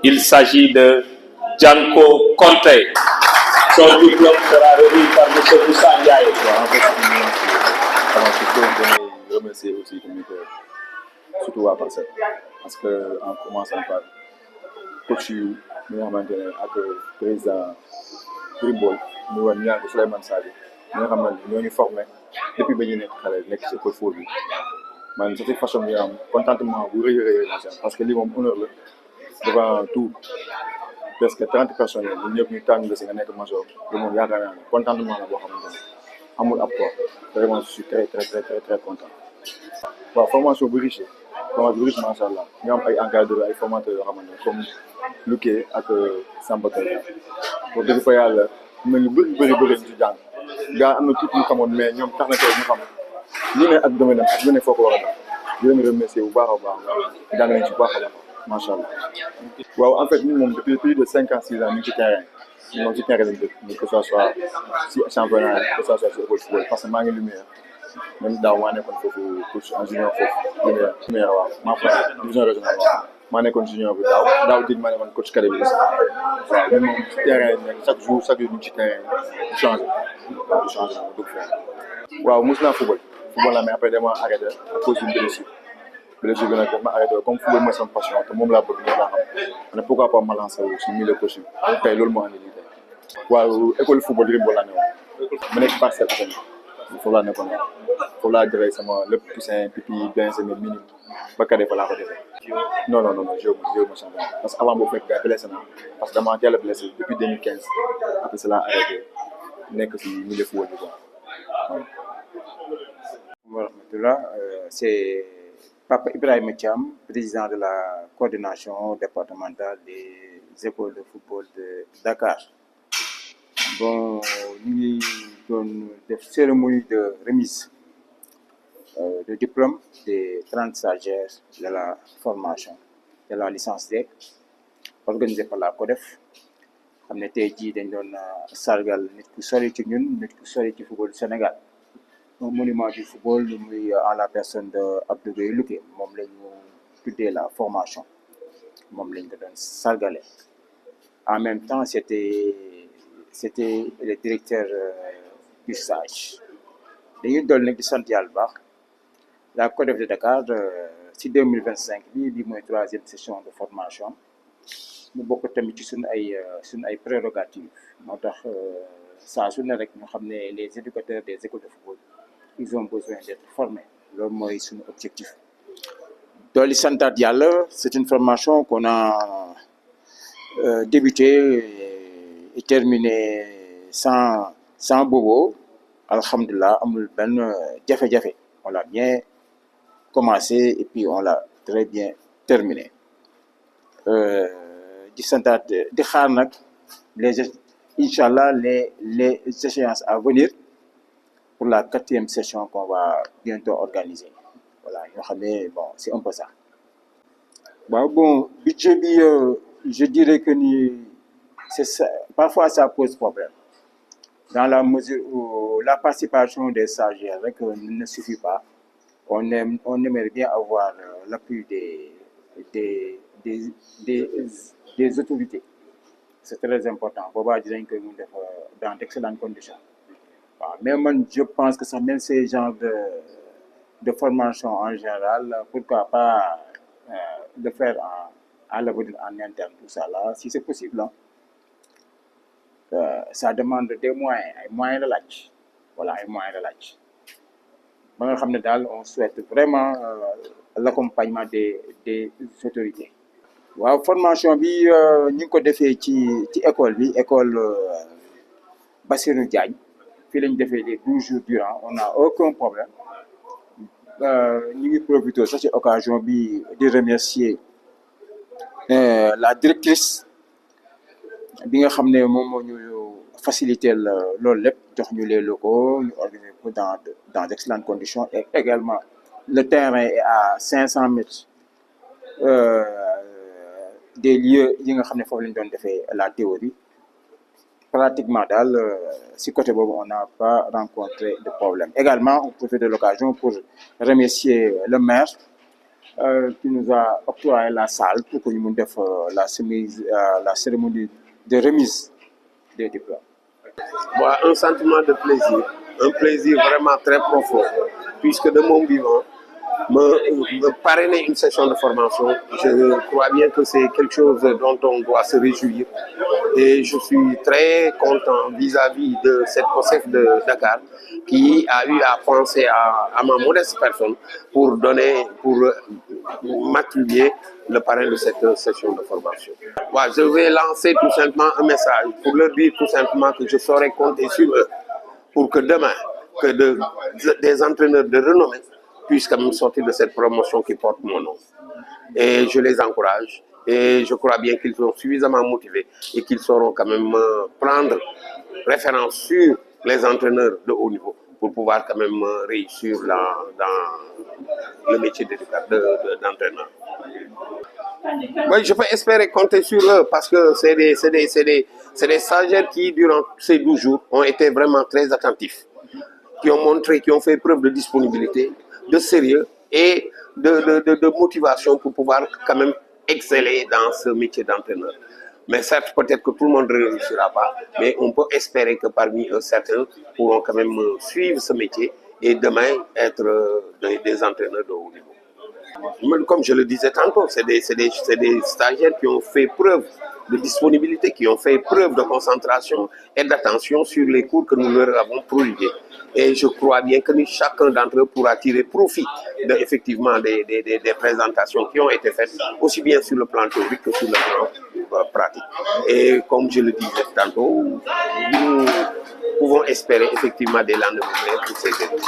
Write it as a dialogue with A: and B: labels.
A: Il s'agit de Janko Conte. Son diplôme sera remis par M. Moussa Ndiaye.
B: Avant toute chose, je remercie aussi surtout à Parcelles. Parce qu'en commençant par coach yu ñi nga xamante ne ak président Drimbol ñu war ñaan ko Souleymane Sadio ñi nga xam ne ñoo ñu formé depuis ba ñu nekk xale nekk ci école foofu bi man satisfaction bi am contentement bu rëy a rëy parce que lii moom honneur la devant tout presque 30 personnes yi ñun ñëpp ñu tànn nga si nga nekk major li moom yaakaar naa ne contentement la boo xamante ne amul ab quoi vraiment je suis très content. waaw formation bu riche macha allah ñu am ay encadreurs ay formateurs yoo xamante ne comme Luque ak Samba Kane boo dëgg fa yàlla mel ni bëri ñu ci jàng gaa am na tuuti ñu xamoon mais ñoom tax na tey ñu xam lu ne ak domaine ak lu ne foo ko war a def di leen remercier bu baax a baax jàng nañ ci bu baax a baax macha allah. waaw en fait ñun moom depuis plus de 5 ans 6 ans ñu ngi ci terrain ñun moom ci terrain lañ dëkk que ça soit si championnat que ça soit si école football parce que maa ngi lumière même daaw maa nekkoon foofu coach en junior foofu lumière waaw maa fa division régionale waaw maa nekkoon junior bi daaw dig maa nekkoon coach cadet bi aussi waaw ñun moom ci terrain nekk chaque jour ñu ngi ci terrain du changé waaw du changé moom dugg fee waaw mos naa football la mais après dama arrêté à cause d'une blessure bi nag daf ma arrêté comme football mooy sama passion te moom laa bëgg moom laa xam ne pourquoi pas ma lancer wu si milieu coaching tey loolu moo andi lii tey waaw école football Drimbol laa ne woon ma nekk Parcelles Assainies foofu laa nekkoon foofu laa defee sama lépp poussin pipi benjamin minime ba cadet fa laa ko defee non jéem ma champion parce que avant boobu fekk gars blessé na parce que dama teel a blessé depuis 2015 après cela arrêté nekk si milieu football bi quoi.
C: Rahmatullah, c'est Papa Ibrahima Thiam, président de la coordination départementale des écoles de football de Dakar. Bon, nous avons une cérémonie de remise de diplôme des 30 stagiaires de la formation de la licence D organisée par la CODEF. Nous avons été sargal nit ku sori ci ñun nit ku sori ci football Sénégal. Un monument du football en la personne de Abdou Gueye Luque moom la ñu tuddee la formation moom lañ ko doon sargale en même temps c'était le directeur du stage dañuy dool nag di sant yàlla bu baax la CODEF de Dakar ci 2025 bi mooy 3e session de formation mu bokk tamit ci suñu ay prérogatives moo tax saa su ne rek ñu xam ne les éducateurs des écoles de football ils ont besoin d'être formés loolu mooy suñu objectif dooli santaat yàlla c'est une formation qu'on a débuté et terminé sans bobo alhamdulillah amul benn jafe-jafe on l'a bien commencé et puis on l'a très bien terminé di santaat di xaar nag inchallah les échéances à venir pour la 4e session qu'on va bientôt organiser. Voilà, bon, c'est un peu ça. Bon, budget, je dirais que ça, parfois ça pose problème. Dans la mesure où la participation des stagiaires ne suffit pas, on aimerait bien avoir l'appui des autorités. C'est très important. Dans d'excellentes conditions. Mais moi, je pense que ça, même ces genres de formation en général, pourquoi pas le faire à l'avenir en interne, tout ça là, si c'est possible. Hein. Ça demande des moyens de l'âge. Voilà, des moyens de l'âge. On souhaite vraiment l'accompagnement des autorités. La formation, nous avons fait école Bassirou Diagne. Les 12 jours durant, on n'a aucun problème. Nous profitons de cette occasion de remercier la directrice qui a facilité les locaux, nous organisons dans d'excellentes conditions et également le terrain est à 500 mètres des lieux qui ont fait la théorie. Pratiquement si côté bobo on n'a pas rencontré de problème. Également, on profite de l'occasion pour remercier le maire qui nous a octroyé la salle pour que nous fassions la cérémonie de remise des diplômes.
D: Voilà, un sentiment de plaisir, un plaisir vraiment très profond, puisque de mon vivant, me parrainer une session de formation, je crois bien que c'est quelque chose dont on doit se réjouir. Et je suis très content vis-à-vis de cette COSEF de Dakar qui a eu à penser à ma modeste personne pour m'attribuer le parrain de cette session de formation. Ouais, je vais lancer tout simplement un message pour leur dire tout simplement que je saurais compter sur eux pour que demain, que des entraîneurs de renommée puissent quand même sortir de cette promotion qui porte mon nom. Et je les encourage et je crois bien qu'ils sont suffisamment motivés et qu'ils sauront quand même prendre référence sur les entraîneurs de haut niveau pour pouvoir quand même réussir dans le métier d'entraîneur. Oui, je peux espérer compter sur eux parce que c'est des stagiaires qui, durant ces 12 jours, ont été vraiment très attentifs, qui ont fait preuve de disponibilité, de sérieux et de motivation pour pouvoir quand même exceller dans ce métier d'entraîneur. Mais certes, peut-être que tout le monde ne réussira pas, mais on peut espérer que parmi eux, certains pourront quand même suivre ce métier et demain être des entraîneurs de haut niveau. Comme je le disais tantôt, c'est des stagiaires qui ont fait preuve de disponibilité, qui ont fait preuve de concentration et d'attention sur les cours que nous leur avons prodigués. Et je crois bien que chacun d'entre eux pourra tirer profit effectivement des présentations qui ont été faites, aussi bien sur le plan théorique que sur le plan pratique. Et comme je le disais tantôt, nous pouvons espérer effectivement des lendemains meilleurs pour ces études.